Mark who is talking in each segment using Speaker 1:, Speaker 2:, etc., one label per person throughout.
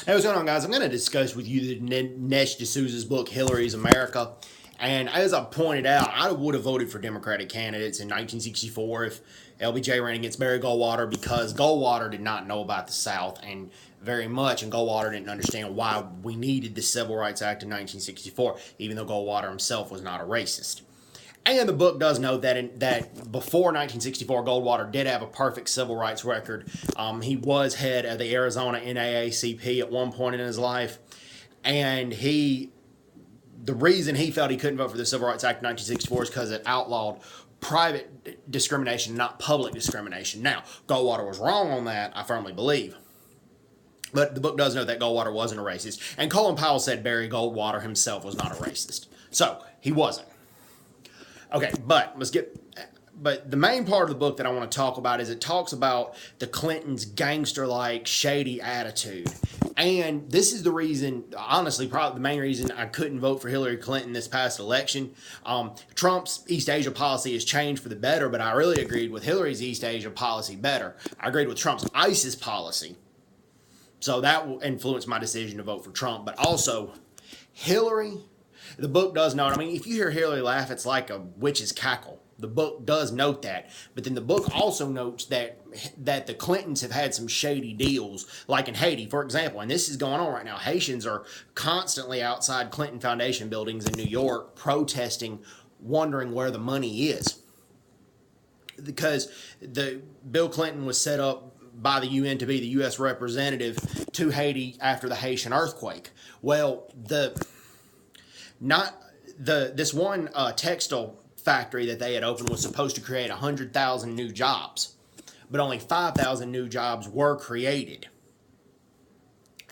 Speaker 1: Hey, what's going on, guys? I'm going to discuss with you the Dinesh D'Souza's book, Hillary's America. And as I pointed out, I would have voted for Democratic candidates in 1964 if LBJ ran against Barry Goldwater, because Goldwater did not know about the South and very much, and Goldwater didn't understand why we needed the Civil Rights Act in 1964, even though Goldwater himself was not a racist. And the book does note that before 1964, Goldwater did have a perfect civil rights record. He was head of the Arizona NAACP at one point in his life, and the reason he felt he couldn't vote for the Civil Rights Act in 1964 is because it outlawed private discrimination, not public discrimination. Now, Goldwater was wrong on that, I firmly believe. But the book does note that Goldwater wasn't a racist. And Colin Powell said Barry Goldwater himself was not a racist. So, he wasn't. Okay, but the main part of the book that I want to talk about is it talks about the Clintons' gangster-like, shady attitude. And this is the reason, honestly, probably the main reason I couldn't vote for Hillary Clinton this past election. Trump's East Asia policy has changed for the better, but I really agreed with Hillary's East Asia policy better. I agreed with Trump's ISIS policy. So that will influence my decision to vote for Trump. But also, Hillary... The book does note, I mean, if you hear Hillary laugh, it's like a witch's cackle. The book does note that. But then the book also notes that the Clintons have had some shady deals, like in Haiti, for example. And this is going on right now. Haitians are constantly outside Clinton Foundation buildings in New York protesting, wondering where the money is. Because Bill Clinton was set up by the UN to be the U.S. representative to Haiti after the Haitian earthquake. Well, this one textile factory that they had opened was supposed to create 100,000 new jobs, but only 5,000 new jobs were created.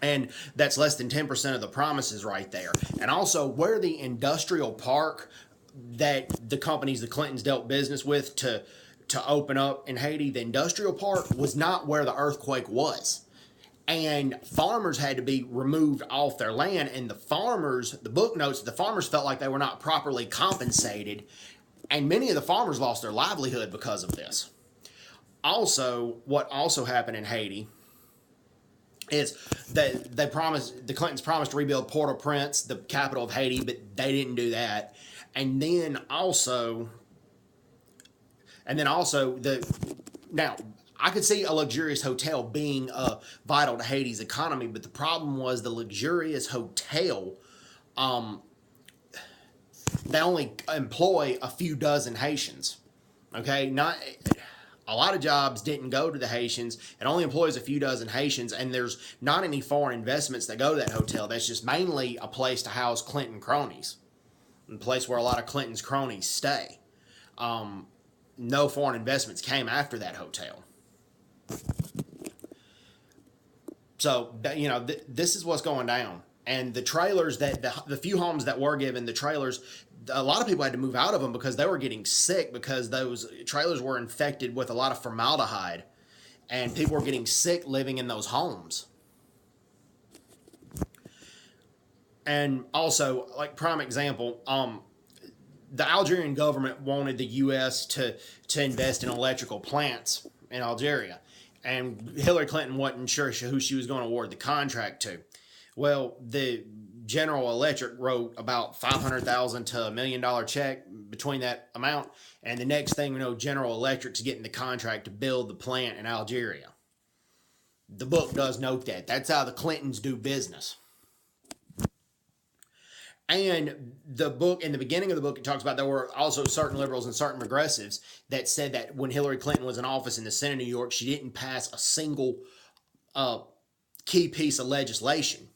Speaker 1: And that's less than 10% of the promises right there. And also, where the industrial park that the companies the Clintons dealt business with to open up in Haiti, the industrial park was not where the earthquake was. And farmers had to be removed off their land, and the book notes, the farmers felt like they were not properly compensated, and many of the farmers lost their livelihood because of this. Also, what also happened in Haiti is that the Clintons promised to rebuild Port-au-Prince, the capital of Haiti, but they didn't do that. And then also, now, I could see a luxurious hotel being vital to Haiti's economy, but the problem was the luxurious hotel, they only employ a few dozen Haitians. Okay, not a lot of jobs didn't go to the Haitians. It only employs a few dozen Haitians, and there's not any foreign investments that go to that hotel. That's just mainly a place to house Clinton cronies, a place where a lot of Clinton's cronies stay. No foreign investments came after that hotel. So, this is what's going down. And the trailers the few homes that were given, the trailers, a lot of people had to move out of them because they were getting sick, because those trailers were infected with a lot of formaldehyde. And people were getting sick living in those homes. And also, like prime example, the Algerian government wanted the U.S. to invest in electrical plants in Algeria. And Hillary Clinton wasn't sure who she was going to award the contract to. Well, the General Electric wrote about $500,000 to $1 million check between that amount. And the next thing we know, General Electric's getting the contract to build the plant in Algeria. The book does note that. That's how the Clintons do business. And the book, in the beginning of the book, it talks about there were also certain liberals and certain progressives that said that when Hillary Clinton was in office in the Senate of New York, she didn't pass a single key piece of legislation,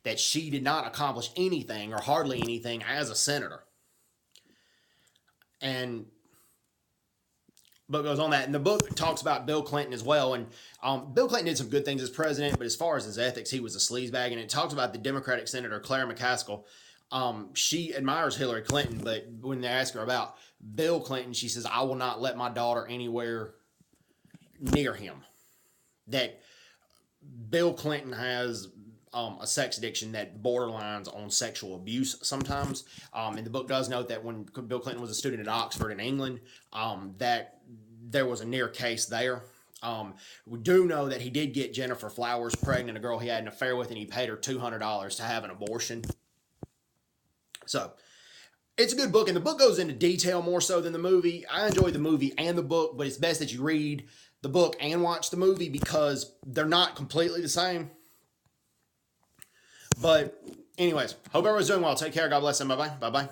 Speaker 1: that she did not accomplish anything or hardly anything as a senator. And book goes on that, and the book talks about Bill Clinton as well. And Bill Clinton did some good things as president, but as far as his ethics, he was a sleazebag. And it talks about the Democratic Senator Claire McCaskill. She admires Hillary Clinton, but when they ask her about Bill Clinton, she says, "I will not let my daughter anywhere near him." That Bill Clinton has a sex addiction that borderlines on sexual abuse sometimes. And the book does note that when Bill Clinton was a student at Oxford in England, that there was a near case there. We do know that he did get Jennifer Flowers pregnant, a girl he had an affair with, and he paid her $200 to have an abortion. So it's a good book, and the book goes into detail more so than the movie. I enjoyed the movie and the book, but it's best that you read the book and watch the movie because they're not completely the same. But anyways, hope everyone's doing well. Take care. God bless them. Bye-bye. Bye-bye.